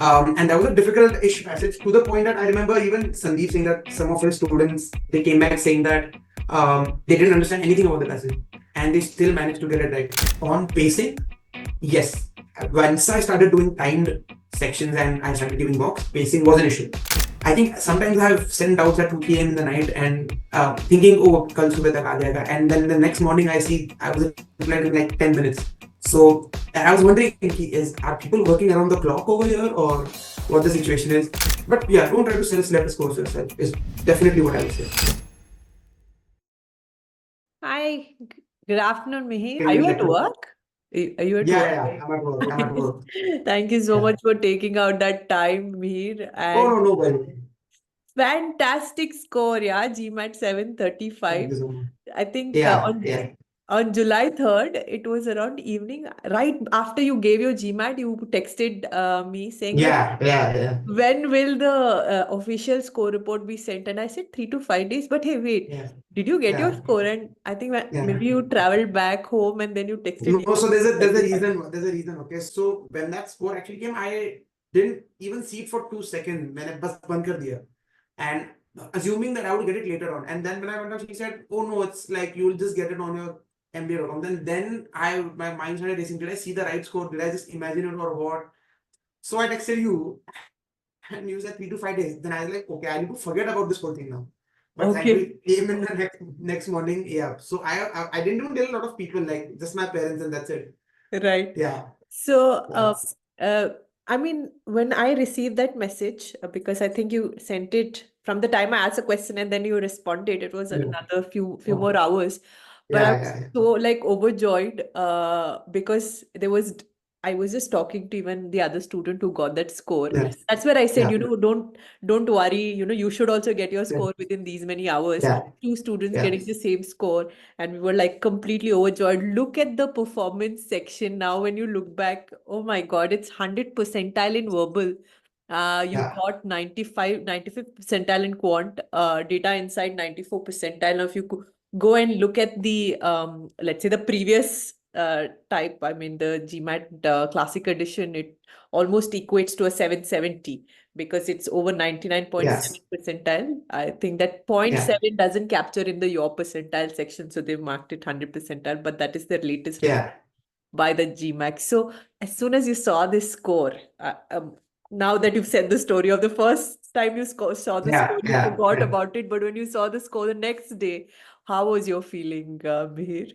And that was a difficult-ish passage to the point that I remember even Sandeep saying that some of his students, they came back saying that they didn't understand anything about the passage and they still managed to get it right. On pacing, yes. Once I started doing timed sections and I started giving mocks, pacing was an issue. I think sometimes I've sent doubts at 2 p.m. in the night and thinking, oh, kal subah tak aa jayega. And then the next morning I see I was replied in like 10 minutes. So I was wondering, are people working around the clock over here or what the situation is? But yeah, don't try to select a score for yourself is definitely what I would say. Hi, good afternoon, Mihir. Are you at work? Are you at work? Yeah, I'm at work. I'm at work. Thank you so Yeah. much for taking out that time, Mihir. Oh, And no, worry. fantastic score, yeah, GMAT Thank 735. you so much. I think Yeah. on July 3rd, it was around evening, right after you gave your GMAT, you texted me saying that Yeah. when will the official score report be sent? And I said 3 to 5 days. But hey, wait, Yeah. did you get your Yeah. score? And I think Yeah. maybe you traveled back home and then you texted me. No, so there's a reason. There's a reason. Okay, so when that score actually came, I didn't even see it for 2 seconds. मैंने बस बंद कर दिया, and assuming that I would get it later on. And then when I went out, she said, "Oh no, it's like you'll just get it on your MBA.com." Then my mind started racing. Did I see the right score? Did I just imagine it or what? So I texted you, and you said 3 to 5 days. Then I was like, okay, I need to forget about this whole thing now. But Okay. thankfully it came in the next morning. Yeah. So I didn't even tell a lot of people, like just my parents, and that's it. Right. Yeah. So, I mean, when I received that message, because I think you sent it from the time I asked a question and then you responded, it was Yeah. another few more hours. But I was Yeah. so like overjoyed because I was just talking to even the other student who got that score. Yes. That's where I said, Yeah. don't worry, you should also get your score within these many hours. Yeah. Two students Yeah. getting the same score, and we were like completely overjoyed. Look at the performance section now. When you look back, oh my God, it's 100 percentile in verbal. You Yeah. got 95th percentile in quant, data inside 94 percentile. Now, if you go and look at the, let's say the previous type, I mean the GMAT Classic Edition, it almost equates to a 770 because it's over 99.7 percentile. I think that 0.7 doesn't capture in the your percentile section, so they've marked it 100 percentile, but that is their latest report by the GMAT. So as soon as you saw this score, now that you've said the story of the first time you saw the score, you forgot about it. But when you saw the score the next day, how was your feeling, Mihir?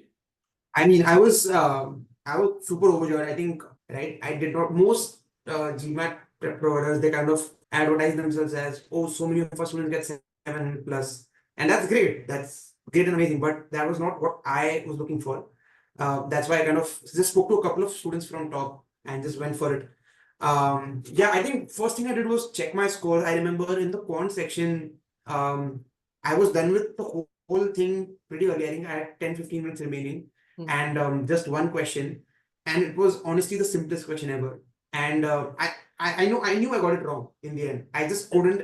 I mean, I was super overjoyed. I think, right? I did not. Most GMAT providers, they kind of advertise themselves as, oh, so many of our students get 7+, and that's great. That's great and amazing. But that was not what I was looking for. That's why I kind of just spoke to a couple of students from top and just went for it. Yeah, I think first thing I did was check my score. I remember in the quant section, I was done with the whole thing pretty early. I think I had 10-15 minutes remaining and just one question. And it was honestly the simplest question ever. And I knew I got it wrong in the end. I just couldn't,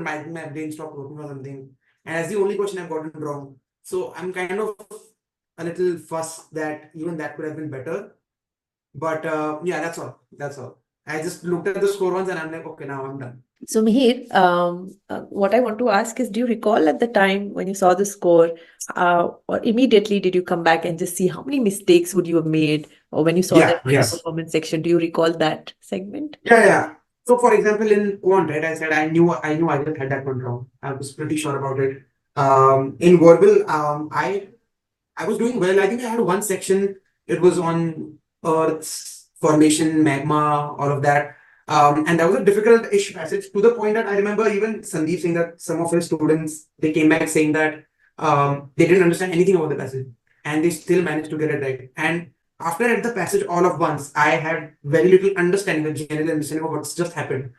my brain stopped working or something. And that's the only question I've gotten wrong. So I'm kind of a little fussed that even that could have been better. But yeah, that's all. I just looked at the score once and I'm like, okay, now I'm done. So Mihir, what I want to ask is, do you recall at the time when you saw the score, or immediately did you come back and just see how many mistakes would you have made, or when you saw that performance section, do you recall that segment? Yeah. So for example, in quant, right, I said I knew I just had that one wrong. I was pretty sure about it. In verbal, I was doing well. I think I had one section. It was on Earth's formation, magma, all of that. And that was a difficult-ish passage to the point that I remember even Sandeep saying that some of his students, they came back saying that they didn't understand anything about the passage and they still managed to get it right. And after I read the passage all of once, I had very little understanding, a general understanding of what's just happened.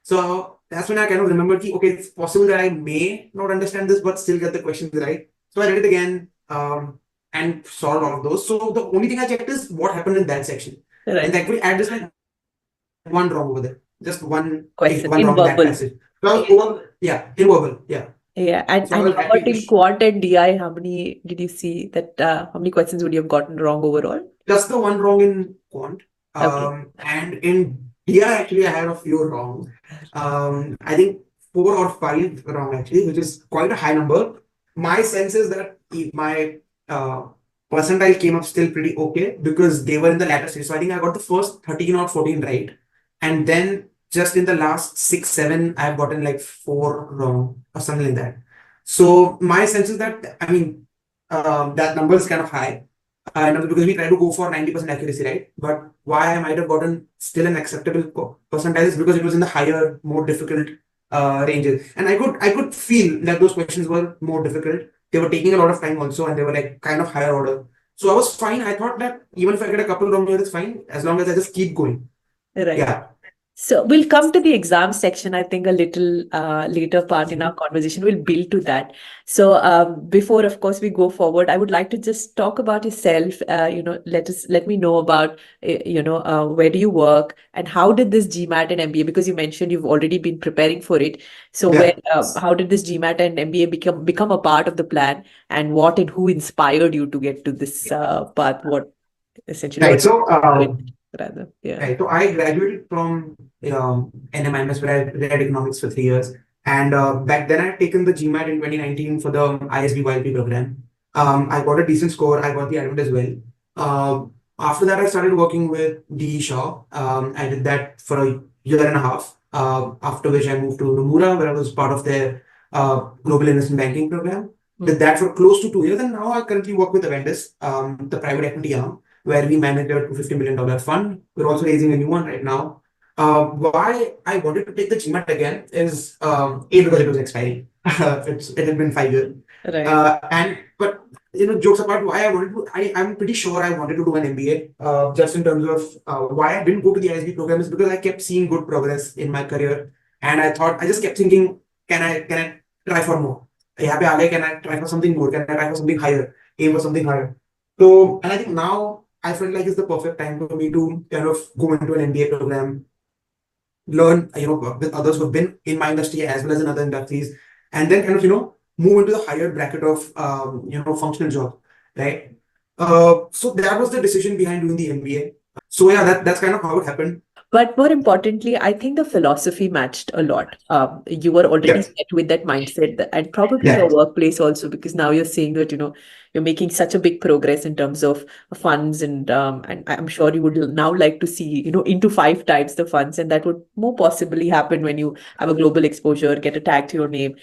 So that's when I kind of remembered, okay, it's possible that I may not understand this, but still get the questions right. So I read it again and solved all of those. So the only thing I checked is what happened in that section. Right. And thankfully, I just had one wrong over there. Just one question one in wrong in that verbal. passage. So in verbal, yeah. Yeah, and So I how was about happy. in quant and DI, how many did you see that, how many questions would you have gotten wrong overall? Just the one wrong in quant. Okay. And in Yeah, actually, I had a few wrong. I think 4 or 5 wrong actually, which is quite a high number. My sense is that if my uh, percentile came up still pretty okay because they were in the latter stage. So I think I got the first 13 or 14 right, and then just in the last 6, 7, I've gotten like 4 wrong or something like that. So my sense is that that number is kind of high. Because we try to go for 90% accuracy, right? But why I might have gotten still an acceptable percentile is because it was in the higher, more difficult ranges. And I could feel that those questions were more difficult. They were taking a lot of time also, and they were like kind of higher order. So I was fine. I thought that even if I get a couple wrong here, it's fine as long as I just keep going. Right. Yeah, So we'll come to the exam section, I think, a little later part in our conversation. We'll build to that. So before, of course, we go forward, I would like to just talk about yourself. Let me know about, where do you work and how did this GMAT and MBA, because you mentioned you've already been preparing for it. So yeah. how did this GMAT and MBA become a part of the plan, and what and who inspired you to get to this path? What essentially Right. what So, rather, yeah. right. So I graduated from NMIMS where I read economics for 3 years. And back then I had taken the GMAT in 2019 for the ISB YLP program. I got a decent score. I got the admit as well. After that, I started working with DE Shaw. I did that for a year and a half. After which I moved to Nomura, where I was part of their global investment banking program. Did that for close to 2 years, and now I currently work with Avendus, the private equity arm, where we manage a $250 million fund. We're also raising a new one right now. Why I wanted to take the GMAT again is A, because it was expiring. It had been 5 years. Right. And but jokes apart, why I wanted to, I'm pretty sure I wanted to do an MBA. Just in terms of why I didn't go to the ISB program is because I kept seeing good progress in my career, and I thought I just kept thinking, can I try for more? यहाँ पे आगे, can I try for something more? Can I try for something higher? Aim for something higher. So, and I think now I felt like it's the perfect time for me to kind of go into an MBA program, learn, with others who've been in my industry as well as in other industries, and then kind of, move into the higher bracket of, functional job, right? So that was the decision behind doing the MBA. So yeah, that's kind of how it happened. But more importantly, I think the philosophy matched a lot. You were already Yes. set with that mindset, and probably Yeah. your workplace also, because now you're seeing that, you're making such a big progress in terms of funds, and I'm sure you would now like to see, into 5 times the funds, and that would more possibly happen when you have a global exposure, get a tag to your name.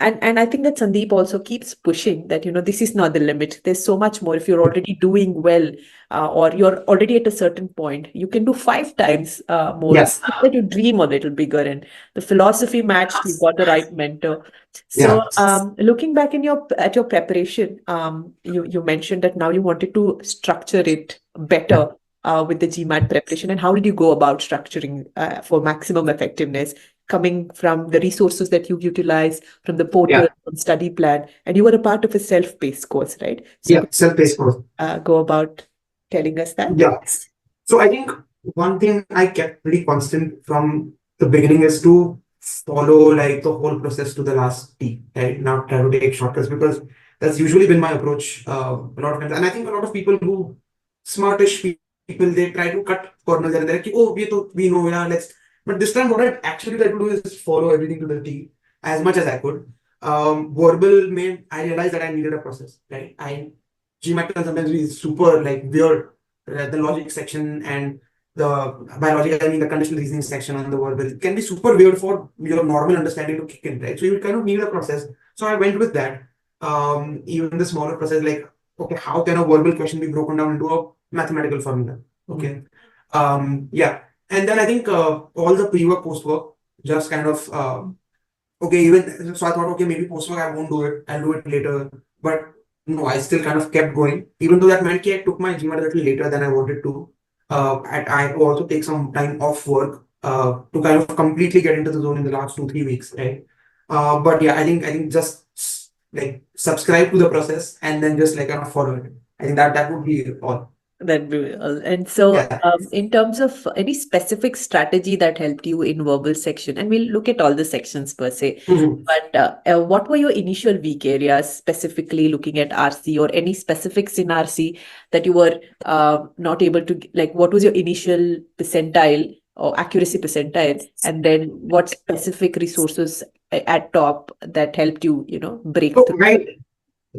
And I think that Sandeep also keeps pushing that, this is not the limit. There's so much more. If you're already doing well, or you're already at a certain point, you can do 5 times more. Yes. That you dream a little bigger, and the philosophy matched. You got the right mentor. So, Yeah. looking back at your preparation, you mentioned that now you wanted to structure it Yeah. better with the GMAT preparation. And how did you go about structuring for maximum effectiveness? Coming from the resources that you utilize, from the portal, Yeah. from study plan, and you were a part of a self-paced course, right? So, Yeah. could Self-paced course. go about telling us that? Yeah. So I think one thing I kept pretty constant from the beginning is to follow like the whole process to the last T, right? Not try to take shortcuts, because that's usually been my approach a lot of times. And I think a lot of people who smartish people, they try to cut corners and they're like, oh, we know, yeah, let's. But this time, what I actually try to do is follow everything to the T as much as I could. I realized that I needed a process, right? GMAT can sometimes be super like weird, the logic section and the biological, I mean the conditional reasoning section on the verbal can be super weird for your normal understanding to kick in, right? So you kind of need a process. So I went with that. Even the smaller process, like, okay, how can a verbal question be broken down into a mathematical formula? Okay. Yeah. And then I think all the pre-work, post-work, just kind of okay, even so I thought, okay, maybe post-work I won't do it, I'll do it later. But no, I still kind of kept going, even though that meant I took my GMAT a little later than I wanted to. I had to also take some time off work to kind of completely get into the zone in the last 2, 3 weeks, right? But yeah, I think just like subscribe to the process and then just like kind of follow it. I think that would be all. That we will. And so, Yeah. in terms of any specific strategy that helped you in verbal section, and we'll look at all the sections per se, Mhm. but what were your initial weak areas, specifically looking at RC, or any specifics in RC that you were not able to, like, what was your initial percentile or accuracy percentile, and then what specific resources at top that helped you, break So through?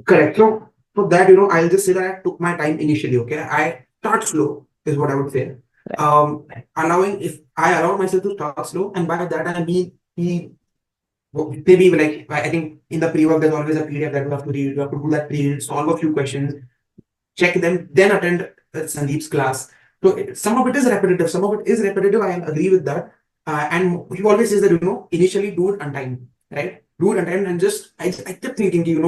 correct. So for that, I'll just say that I took my time initially. Okay, I start slow is what I would say. Right. Allowing if I allow myself to start slow, and by that I mean maybe like I think in the pre-work there's always a PDF that you have to read. You have to do that pre-read, solve a few questions, check them, then attend Sandeep's class. So some of it is repetitive, some of it is repetitive. I agree with that. And he always says that, initially do it on time, right? Do it on time and just, I kept thinking,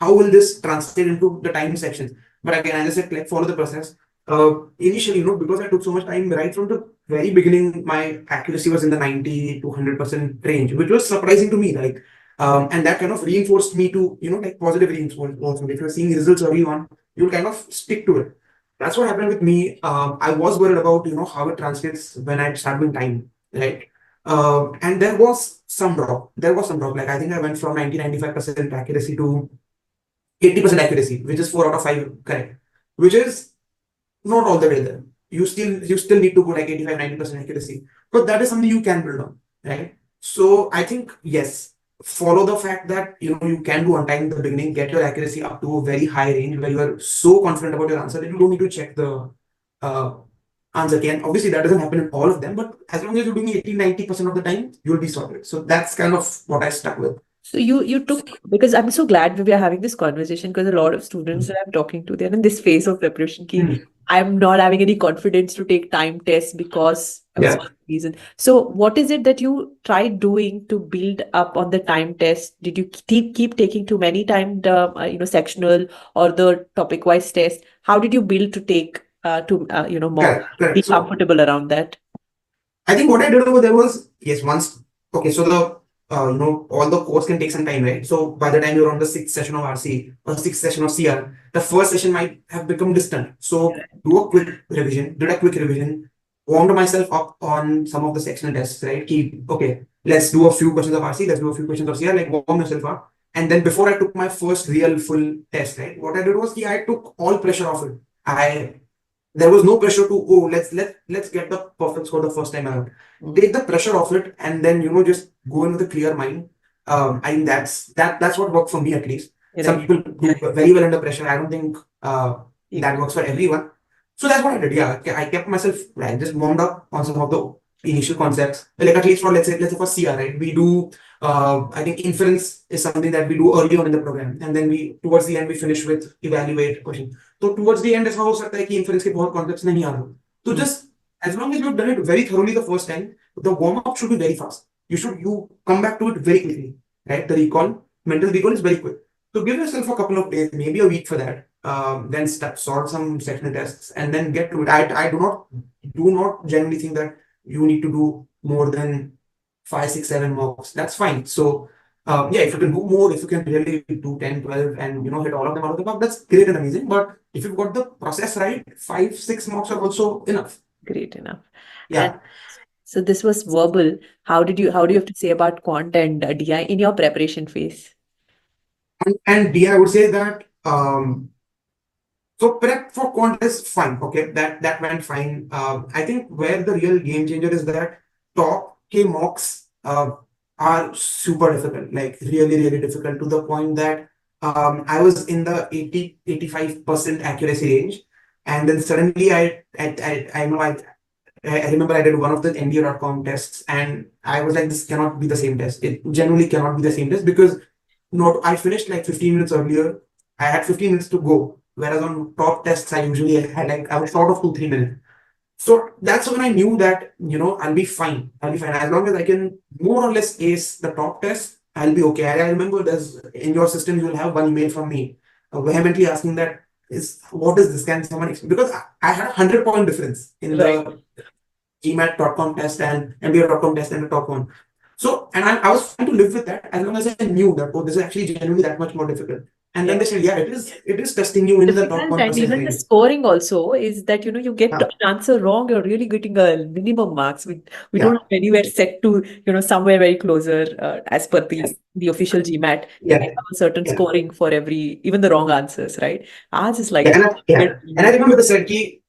how will this translate into the time sections? But again, as I said, like follow the process. Initially, because I took so much time right from the very beginning, my accuracy was in the 90 to 100% range, which was surprising to me. Like, and that kind of reinforced me to, like positive reinforcement. If you're seeing results early on, you'll kind of stick to it. That's what happened with me. I was worried about how it translates when I start doing time, right? And there was some drop. There was some drop. Like I think I went from 90-95% accuracy to 80% accuracy, which is 4 out of 5 correct, which is not all the way there. You still need to go like 85-90% accuracy, but that is something you can build on, right? So I think yes, follow the fact that you can do on time in the beginning, get your accuracy up to a very high range where you are so confident about your answer that you don't need to check the uh, answer key. And obviously that doesn't happen in all of them, but as long as you're doing 80-90% of the time, you'll be sorted. So that's kind of what I stuck with. So you took, because I'm so glad we are having this conversation, because a lot of students that I'm talking to, they're in this phase of preparation key. Hmm. I'm not having any confidence to take time tests because of Yeah. some reason. So what is it that you tried doing to build up on the time test? Did you keep taking too many timed, sectional or the topic wise test? How did you build to take more Correct. Correct. be So comfortable around that? I think what I did over there was, yes, once, okay, so all the course can take some time, right? So by the time you're on the sixth session of RC or sixth session of CR, the first session might have become distant. So do a quick revision, did a quick revision, warmed myself up on some of the sectional tests, right? Okay, let's do a few questions of RC, let's do a few questions of CR, like warm yourself up. And then before I took my first real full test, right? What I did was, I took all pressure off it. There was no pressure to, oh, let's get the perfect score the first time around. Take the pressure off it and then just go in with a clear mind. I think that's what worked for me at least. Some Right. people do very well under pressure. I don't think that Equal. works for everyone. So that's what I did. Yeah, I kept myself right, just warmed up on some of the initial concepts. Like at least for let's say for CR, right? We do I think inference is something that we do early on in the program, and then we towards the end we finish with evaluate question. So towards the end ऐसा हो सकता है कि inference के बहुत concepts नहीं आ रहे. So just as long as you've done it very thoroughly the first time, the warm up should be very fast. You come back to it very quickly, right? The mental recall is very quick. So give yourself a couple of days, maybe a week for that. Then sort some sectional tests and then get to it. I do not generally think that you need to do more than 5, 6, 7 mocks. That's fine. So yeah, if you can do more, if you can really do 10, 12 and hit all of them out of the park, that's great and amazing. But if you've got the process right, 5, 6 mocks are also enough. Great enough. Yeah. And so this was verbal. How do you have to say about quant and DI in your preparation phase? And D, I would say that so prep for quant is fine. Okay, that went fine. I think where the real game changer is that top K mocks are super difficult, like really, really difficult to the point that I was in the 80-85% accuracy range. And then suddenly I know I remember I did one of the NDA.com tests and I was like, this cannot be the same test. It genuinely cannot be the same test because not I finished like 15 minutes earlier. I had 15 minutes to go. Whereas on top tests, I usually had like I was short of 2-3 minutes. So that's when I knew that I'll be fine. I'll be fine as long as I can more or less ace the top test. I'll be okay. I remember there's in your system you will have one email from me vehemently asking that is what is this? Can someone explain? Because I had 100-point difference in Right. the GMAT.com test and MBA.com test and the top one. So, and I was trying to live with that as long as I knew that, oh, this is actually genuinely that much more difficult. And then they said, yeah, it is testing you in the top Difficult, and 1% even the range. scoring also is that you get Yeah. an answer wrong, you're really getting a minimum marks. We Yeah. don't have anywhere set to somewhere very closer as per the official GMAT. They Yeah. have a certain Yeah. scoring for every even the wrong answers, right? Ours is Yeah. like And I remember the set key.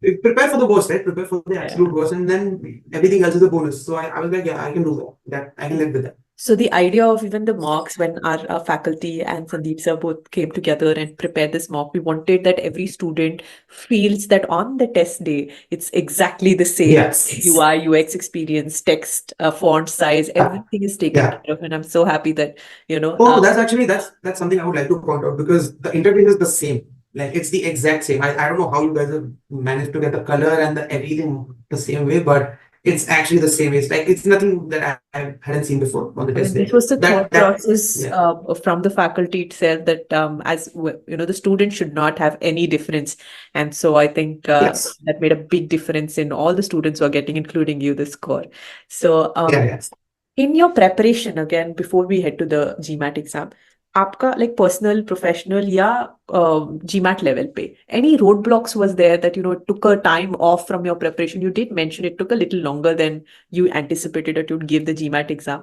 Prepare for the worst, right? Prepare for the absolute worst, and then everything else is a bonus. So I was like, yeah, I can do that. That I can live with that. So the idea of even the mocks, when our faculty and Sandeep sir both came together and prepared this mock, we wanted that every student feels that on the test day, it's exactly the same. Yes. UI, UX experience, text, font size, everything is taken Yeah. care of. And I'm so happy that, Oh, that's something I would like to point out because the interface is the same. Like it's the exact same. I don't know how you guys have managed to get the color and the everything the same way, but it's actually the same. It's like it's nothing that I hadn't seen before on the I test mean, this day. was the That thought that process yeah. from the faculty itself that the student should not have any difference. And so I think Yes. that made a big difference in all the students who are getting, including you, the score. So Yeah, yes. in your preparation, again, before we head to the GMAT exam, आपका like personal, professional या GMAT level पे any roadblocks was there that took a time off from your preparation? You did mention it took a little longer than you anticipated that you'd give the GMAT exam,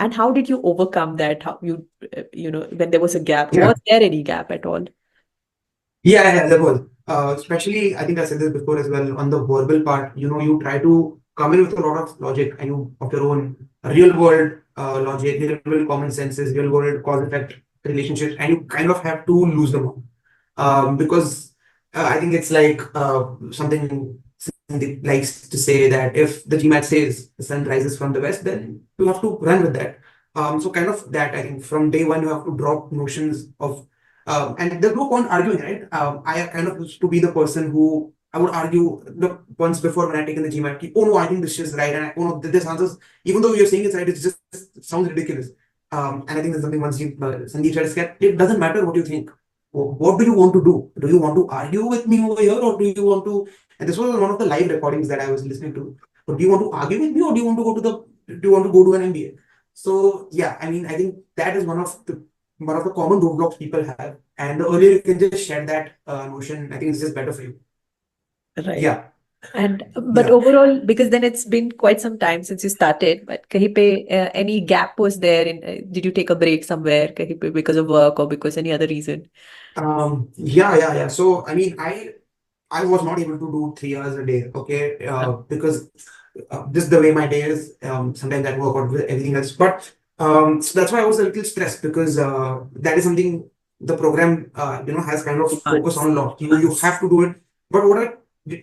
and how did you overcome that? How when there was a gap, Yeah. was there any gap at all? Yeah, there was. Especially, I think I said this before as well on the verbal part. You try to come in with a lot of logic and you of your own real world logic, real world common senses, real world cause effect relationships, and you kind of have to lose them all. Because I think it's like something Sandeep likes to say that if the GMAT says the sun rises from the west, then you have to run with that. So kind of that I think from day one you have to drop notions of and there's no point arguing, right? I kind of used to be the person who I would argue the once before when I taken the GMAT. Oh no, I think this is right, and oh no, this answers even though you're saying it's right, it just sounds ridiculous. And I think there's something once Sandeep said, it doesn't matter what you think. What do you want to do? Do you want to argue with me over here, or do you want to? And this was one of the live recordings that I was listening to. But do you want to argue with me, or do you want to go to the? Do you want to go to an MBA? So yeah, I mean, I think that is one of the common roadblocks people have. And the earlier you can just share that notion, I think it's just better for you. Right. Yeah, And but yeah. overall, because then it's been quite some time since you started, but kahin pe any gap was there in did you take a break somewhere kahin pe because of work or because any other reason? Yeah. So I mean, I was not able to do 3 hours a day, okay, because just the way my day is, sometimes I work out with everything else. But so that's why I was a little stressed because that is something the program has kind of focus on a lot. You have to do it. But what I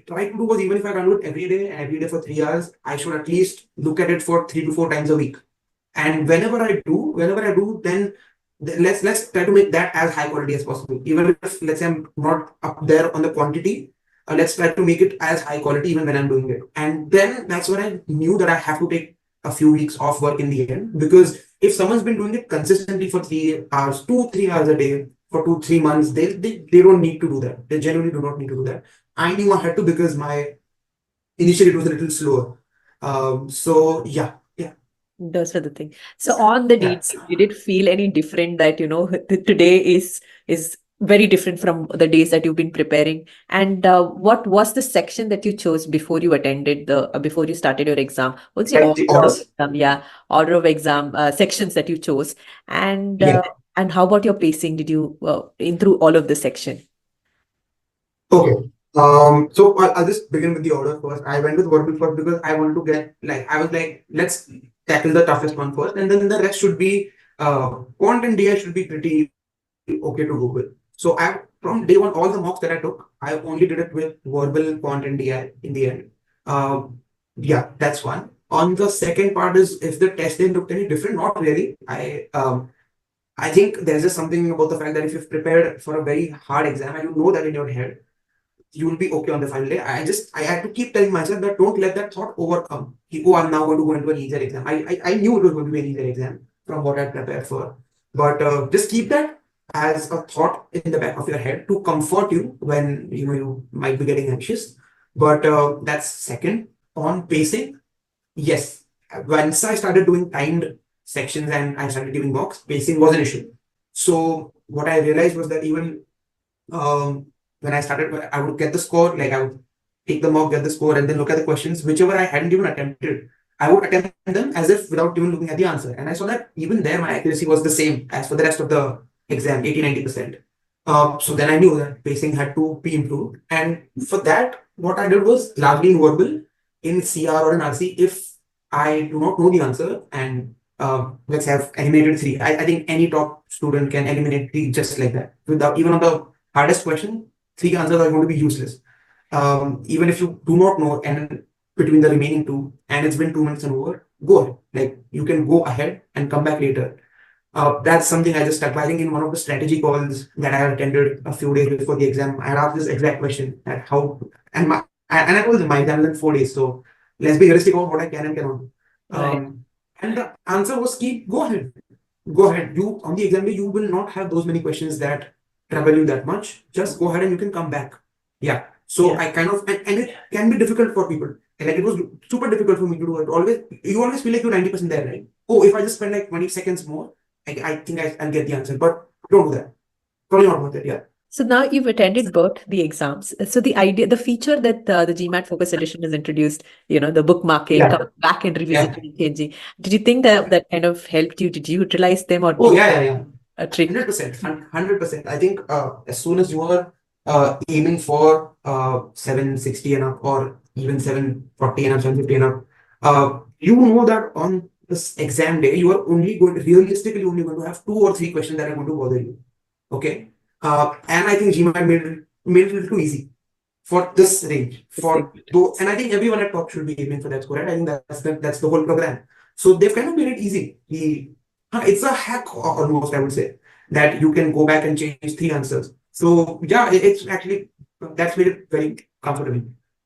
tried to do was even if I can do it every day and every day for 3 hours, I should at least look at it for 3 to 4 times a week. And whenever I do, then let's try to make that as high quality as possible. Even if let's say I'm not up there on the quantity, let's try to make it as high quality even when I'm doing it. And then that's when I knew that I have to take a few weeks off work in the end, because if someone's been doing it consistently for 3 hours, 2 3 hours a day for 2 3 months, they don't need to do that. They genuinely do not need to do that. I knew I had to because my initially it was a little slower. So yeah. Those were the thing. So on the Yeah. dates, did it feel any different that today is very different from the days that you've been preparing? And what was the section that you chose before you attended before you started your exam? What's the Like the order of orders. exam? Yeah, order of exam sections that you chose, and Yeah. how about your pacing? Did you in through all of the section? Okay. So I'll just begin with the order first. I went with verbal first because I wanted to get like I was like, let's tackle the toughest one first, and then the rest should be quant and DI should be pretty okay to go with. So I from day one, all the mocks that I took, I only did it with verbal, quant, and DI in the end. Yeah, that's one. On the second part is if the test didn't look any different, not really. I think there's just something about the fact that if you've prepared for a very hard exam and you know that in your head you'll be okay on the final day. I had to keep telling myself that don't let that thought overcome. Oh, I'm now going to go into an easier exam. I knew it was going to be an easier exam from what I prepared for. But just keep that as a thought in the back of your head to comfort you when you might be getting anxious. But that's second. On pacing, yes. Once I started doing timed sections and I started giving mocks, pacing was an issue. So what I realized was that even um, when I started, I would get the score, like I would take the mock, get the score, and then look at the questions, whichever I hadn't even attempted. I would attempt them as if without even looking at the answer. And I saw that even there, my accuracy was the same as for the rest of the exam, 80 90%. So then I knew that pacing had to be improved. And for that, what I did was largely in verbal, in CR or in RC. If I do not know the answer and let's have eliminated three, I think any top student can eliminate three just like that. Without even on the hardest question, three answers are going to be useless. Even if you do not know and between the remaining two and it's been 2 minutes and over, go ahead. Like you can go ahead and come back later. That's something I just stuck by. I think in one of the strategy calls that I have attended a few days before the exam, I had asked this exact question at how and I told them my exam is in 4 days, so let's be realistic about what I can and cannot do. Right. And the answer was keep go ahead. Go ahead. You on the exam day, you will not have those many questions that trouble you that much. Just go ahead and you can come back. Yeah. So Yeah. I kind of and it can be difficult for people. Like it was super difficult for me to do it. Always you always feel like you're 90% there, right? Oh, if I just spend like 20 seconds more, I think I'll get the answer. But don't do that. Probably not worth it. Yeah. So now you've attended both the exams. So the feature that the GMAT Focus Edition has introduced, the bookmarking, Yeah. coming back and Yeah. revisiting, changing. Did you think that kind of helped you? Did you utilize them or Oh, yeah. a trick? 100%. 100%. I think as soon as you are aiming for 760 and up or even 740 and up, 750 and up, you know that on this exam day, you are realistically only going to have two or three questions that are going to bother you. Okay. And I think GMAT made it a little too easy for this range. And I think everyone at top should be aiming for that score, right? I think that's the whole program. So they've kind of made it easy. It's a hack almost, I would say, that you can go back and change three answers. So yeah, it's actually that's made it very comfortable.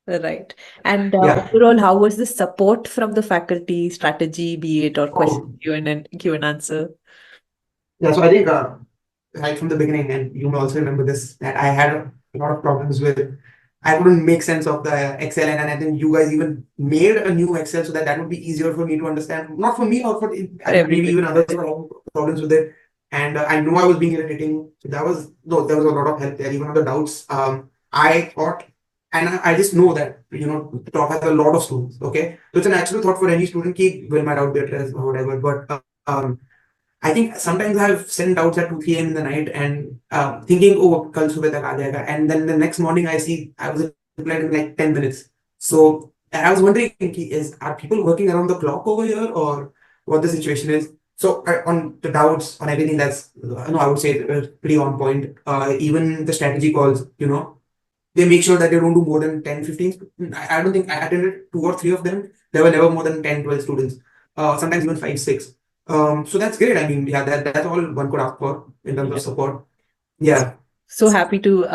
Right. And Yeah. overall, how was the support from the faculty, strategy, be it or question Oh, Q and answer? yeah. So I think right from the beginning, and you may also remember this, that I had a lot of problems with. I couldn't make sense of the Excel, and I think you guys even made a new Excel so that would be easier for me to understand. Not for me, or for I think maybe Everybody. even others who had problems with it. And I know I was being irritating. So that was no, there was a lot of help there. Even on the doubts, I thought, and I just know that the top has a lot of students. Okay, so it's a natural thought for any student, ki will my doubt be addressed or whatever. But I think sometimes I've sent outs at 2, 3 a.m. in the night and thinking, oh, kal subah tak aa jayega. And then the next morning I see I was replied in like 10 minutes. So I was wondering, are people working around the clock over here or what the situation is? So on the doubts, on everything that's, no, I would say pretty on point. Even the strategy calls, they make sure that they don't do more than 10, 15. I don't think I attended two or three of them. There were never more than 10, 12 students. Sometimes even 5, 6. So that's great. I mean, yeah, that's all one could ask for in terms of support. Yeah. So happy to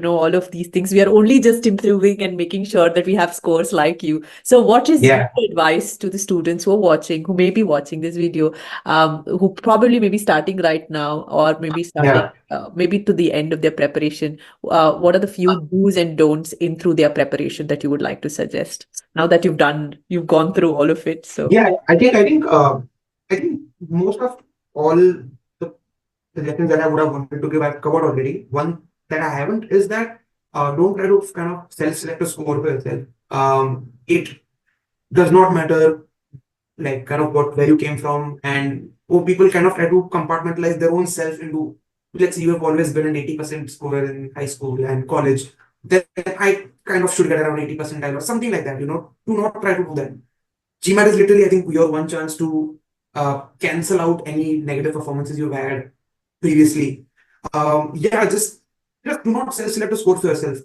know all of these things. We are only just improving and making sure that we have scores like you. So what is your Yeah. advice to the students who are watching, who may be watching this video, who probably may be starting right now or maybe starting Yeah. maybe to the end of their preparation? What are the few do's and don'ts in through their preparation that you would like to suggest? Now that you've gone through all of it. So Yeah. I think most of all the lessons that I would have wanted to give, I've covered already. One that I haven't is that don't try to kind of self-select a score for yourself. It does not matter like kind of where you came from and people kind of try to compartmentalize their own self into, let's say you have always been an 80% scorer in high school and college, then I kind of should get around 80 percentile or something like that. Do not try to do that. GMAT is literally, I think, your one chance to cancel out any negative performances you've had previously. Yeah, just do not select a score for yourself.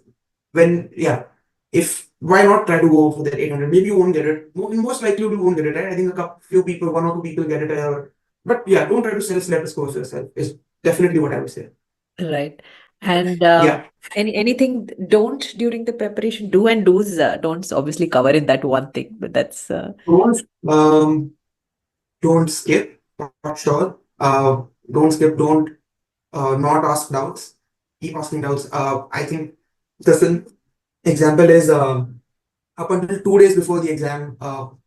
If why not try to go for that 800? Maybe you won't get it. Most likely you won't get it, right? I think few people, one or two people get it. But yeah, don't try to select a score for yourself. Is definitely what I would say. right. And Yeah, anything don't during the preparation, do and do's, don'ts obviously cover in that one thing, but that's don't don't skip for sure. Don't skip. Don't not ask doubts. Keep asking doubts. I think just an example is up until 2 days before the exam,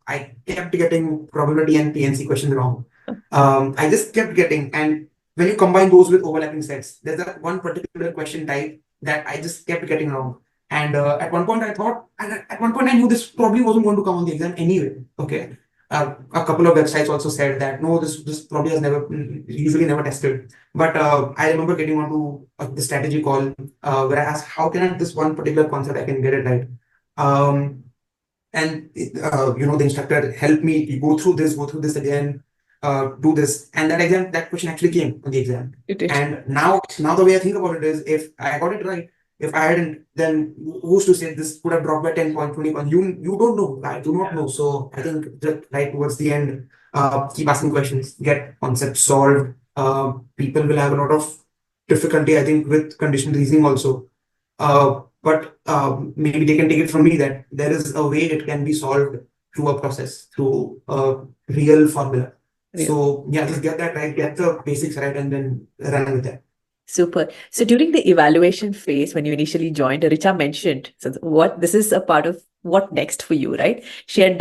I kept getting probability and PNC questions wrong. I just kept getting, and when you combine those with overlapping sets, there's that one particular question type that I just kept getting wrong. And at one point I thought, and at one point I knew this probably wasn't going to come on the exam anyway. Okay. a couple of websites also said that no, this probably has never usually never tested. But I remember getting onto the strategy call where I asked, how can I this one particular concept I can get it right? Um, and the instructor helped me go through this again, do this, and that question actually came on the exam. It did. And now the way I think about it is, if I got it right, if I hadn't, then who's to say this would have dropped by 10 point, 20 point? You don't know. I do not know. So I think that right towards the end, keep asking questions, get concepts solved. People will have a lot of difficulty, I think, with conditional reasoning also. But maybe they can take it from me that there is a way it can be solved through a process, through a real formula. Real. So yeah, just get that right, get the basics right, and then run with that. Super. So during the evaluation phase, when you initially joined, Richa mentioned, so this is a part of what next for you, right? She had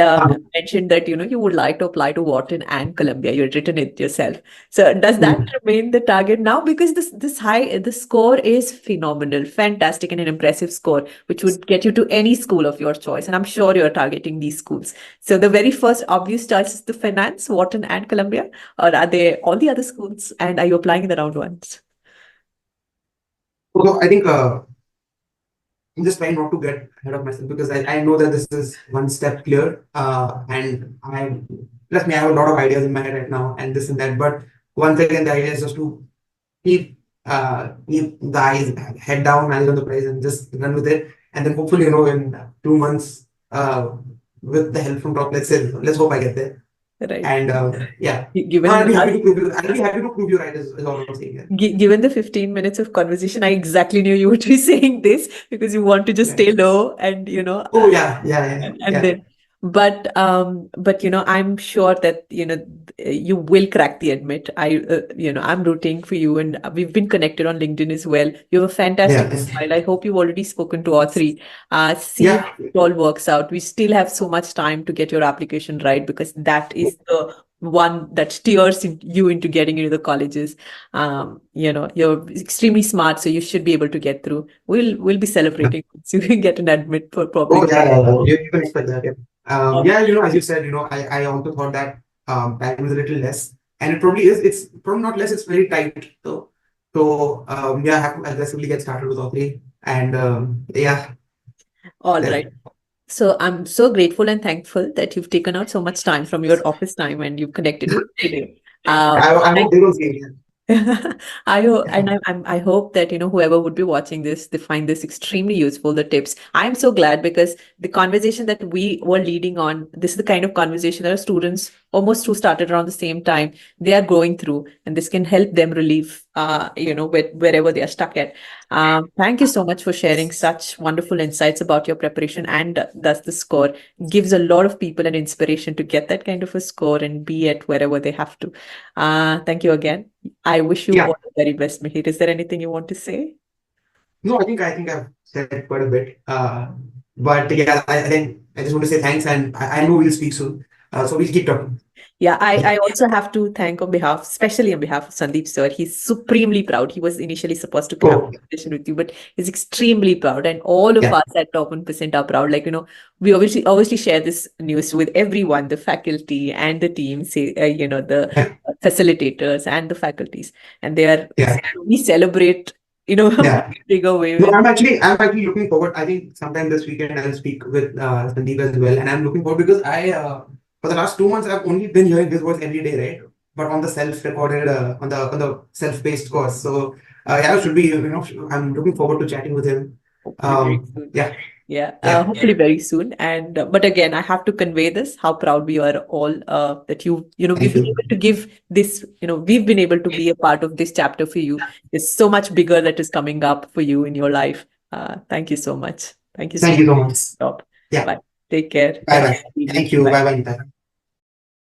mentioned that, you would like to apply to Wharton and Columbia. You had written it yourself. So does that remain the target now? Because the score is phenomenal, fantastic, and an impressive score, which would get you to any school of your choice. And I'm sure you're targeting these schools. So the very first obvious choice is the finance, Wharton and Columbia, or are they all the other schools? And are you applying in the round ones? So I think I'm just trying not to get ahead of myself, because I know that this is one step clear. And trust me, I have a lot of ideas in my head right now and this and that. But once again, the idea is just to keep the eyes head down, eyes on the prize, and just run with it. And then hopefully, in 2 months, with the help from top, let's hope I get there. Right. And yeah, Given I'll be happy to prove you. I'll be happy to prove you right. Is all I'm saying. Given the 15 minutes of conversation, I exactly knew you would be saying this, because you want to just stay low and Oh yeah. then, but I'm sure that you will crack the admit. I'm rooting for you, and we've been connected on LinkedIn as well. You have a fantastic profile. I hope you've already spoken to all three. See how it all works out. We still have so much time to get your application right, because that is the one that steers you into getting into the colleges. You're extremely smart, so you should be able to get through. We'll be celebrating once you get an admit for probably. Oh yeah. You can expect that. Yeah. As you said, I also thought that time is a little less, and it probably is. It's probably not less. It's very tight. So yeah, I have to aggressively get started with all three, and yeah. All right. So I'm so grateful and thankful that you've taken out so much time from your office time and you've connected with me today. I hope they don't see it. I hope that whoever would be watching this, they find this extremely useful, the tips. I'm so glad, because the conversation that we were leading on, this is the kind of conversation that our students, almost who started around the same time, they are going through, and this can help them relieve wherever they are stuck at. Thank you so much for sharing such wonderful insights about your preparation, and thus the score gives a lot of people an inspiration to get that kind of a score and be at wherever they have to. Thank you again. I wish you all the very best, Mihir. Is there anything you want to say? No, I think I've said quite a bit. But yeah, I think I just want to say thanks, and I know we'll speak soon. So we'll keep talking. Yeah, I also have to thank especially on behalf of Sandeep sir. He's supremely proud. He was initially supposed to have a conversation with you, but he's extremely proud. And all of us at Top 1% are proud. We obviously share this news with everyone, the faculty and the team, the facilitators and the faculties. And we celebrate, bigger way. No, I'm actually looking forward. I think sometime this weekend I'll speak with Sandeep as well. And I'm looking forward, because for the last 2 months, I've only been hearing his voice every day, right? But on the self-recorded, on the self-paced course. So yeah, it should be. I'm looking forward to chatting with him. Hopefully very soon. And but again, I have to convey this, how proud we are all that we've been able to give this. We've been able to be a part of this chapter for you. There's so much bigger that is coming up for you in your life. Thank you so much. Thank you so much. Stop. Yeah. Bye. Take care. Bye bye. Thank you. Bye bye.